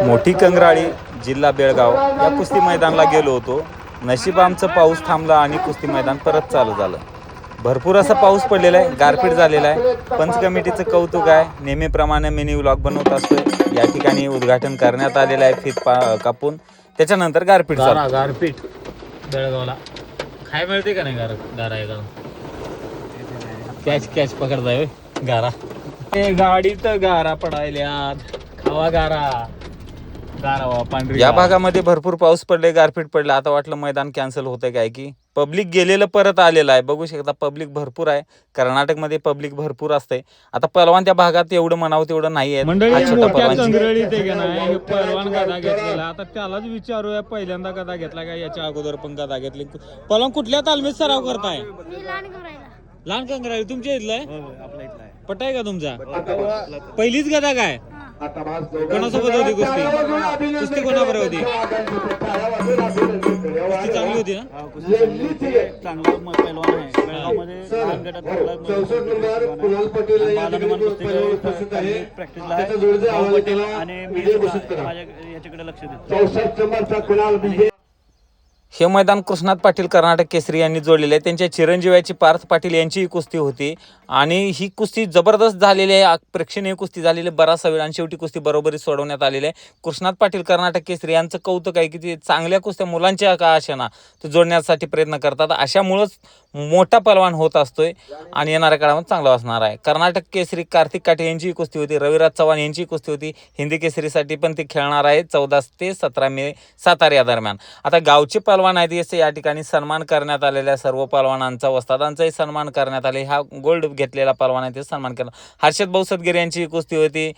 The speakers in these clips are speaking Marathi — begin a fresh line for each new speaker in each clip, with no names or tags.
मोठी कंगराळी जिल्हा बेळगाव या कुस्ती मैदानाला गेलो होतो. नशीब आमचं पाऊस थांबला आणि कुस्ती मैदान परत चालू झालं. भरपूर असा पाऊस पडलेला आहे, गारपीट झालेला आहे. पंच कमिटीचं कौतुक आहे. नेहमीप्रमाणे मिनी व्लॉग बनवत असतोय. या ठिकाणी उद्घाटन करण्यात आलेलं आहे फीत कापून. त्याच्यानंतर गारपीट झालं.
गारपीट बेळगावला काय मिळते का नाही गारा आहे का कॅच पकडताय गारा गाडीत गारा पडायल्यात खावा गारा पांढरी.
या भागामध्ये भरपूर पाऊस पडले, गारपीट पडलं. आता वाटलं मैदान कॅन्सल होतंय काय की पब्लिक गेलेलं परत आलेलं आहे. बघू शकता पब्लिक भरपूर आहे. कर्नाटकमध्ये पब्लिक भरपूर असते. आता पहलवान त्या भागात एवढं म्हणावं तेवढं नाही आहे.
पहलवान गदा घेतलेला आता त्यालाच विचारूया पहिल्यांदा गदा घेतला का याच्या अगोदर पण गदा घेतली. पहलवान कुठल्या तालमीत सराव करताय? लहान कंगराळी तुमच्या इथलाय पटाय का तुमचा? पहिलीच गदा काय कोणासोबत होती कुस्ती? कुस्ती कोणाबरोबर होती? कुस्ती चांगली होती ना?
चांगला पैलवान आहे. बेळगावमध्ये लहान गटात प्रॅक्टिसला आहे आणि मी माझ्या याच्याकडे लक्ष देतो.
हे मैदान कृष्णात पाटील कर्नाटक केसरी यांनी जोडलेले आहे. त्यांच्या चिरंजीवाची पार्थ पाटील यांची ही कुस्ती होती आणि ही कुस्ती जबरदस्त झालेली आहे. प्रेक्षणीय कुस्ती झालेली बराचसा वेळ आणि शेवटी कुस्ती बरोबरी सोडवण्यात आलेली आहे. कृष्णात पाटील कर्नाटक केसरी यांचं कौतुक आहे की ते चांगल्या कुस्त्या मुलांच्या का आशेना ते जोडण्यासाठी प्रयत्न करतात. अशामुळंच मोठा पहलवान होत असतोय आणि येणाऱ्या काळामध्ये चांगला असणार आहे. कर्नाटक केसरी कार्तिक काटे यांची कुस्ती होती. रविराज चव्हाण यांची कुस्ती होती. हिंदी केसरीसाठी पण ते खेळणार आहे 14 ते 17 मे सातारा या दरम्यान. आता गावचे पहलवान आहेत याचे या ठिकाणी सन्मान करण्यात आलेल्या सर्व पहलवानांचा वस्तादांचाही सन्मान करण्यात आले. हा गोल्ड घेतलेला पहलवान आहे ते सन्मान केला. हर्षद भाऊ सदगिरी यांची कुस्ती होती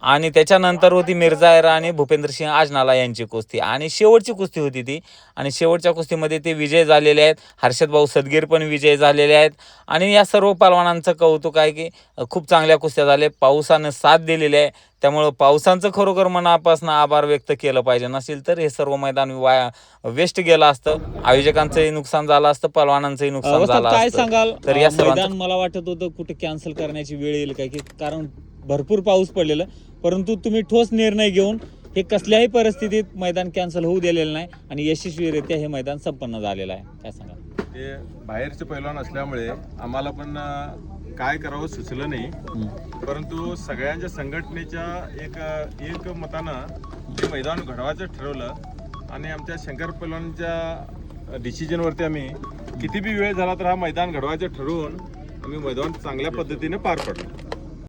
आणि त्याच्यानंतर होती मिर्झायरा आणि भूपेंद्र सिंह आजनाला यांची कुस्ती आणि शेवटची कुस्ती होती ती आणि शेवटच्या कुस्तीमध्ये ते विजय झालेले आहेत. हर्षद भाऊ सदगीर पण विजय झालेले आहेत आणि या सर्व पहलवानांचं कौतुक आहे की खूप चांगल्या कुस्त्या झाल्या. पावसानं साथ दिलेली आहे त्यामुळं पावसांचं खरोखर मनापासून आभार व्यक्त केलं पाहिजे. नसेल तर हे सर्व मैदान वेस्ट गेलं असतं. आयोजकांचंही नुकसान झालं असतं, पहलवानांचंही नुकसान झालं
काय
असतं.
सांगाल?
तर या
मैदान मला वाटत होतं कुठे कॅन्सल करण्याची वेळ येईल काय की कारण भरपूर पाऊस पडलेला, परंतु तुम्ही ठोस निर्णय घेऊन हे कसल्याही परिस्थितीत मैदान कॅन्सल होऊ दिलेलं नाही आणि यशस्वीरित्या हे मैदान संपन्न झालेलं आहे. काय सांगा?
ते बाहेरचे पैलवान असल्यामुळे आम्हाला पण काय करावं सुचलं नाही, परंतु सगळ्यांच्या संघटनेच्या एक मतानं ते मैदान घडवायचं ठरवलं आणि आमच्या शंकर पैलवानच्या डिसिजनवरती आम्ही किती बी वेळ झाला तर हा मैदान घडवायचं ठरवून आम्ही मैदान चांगल्या पद्धतीने पार पडलो.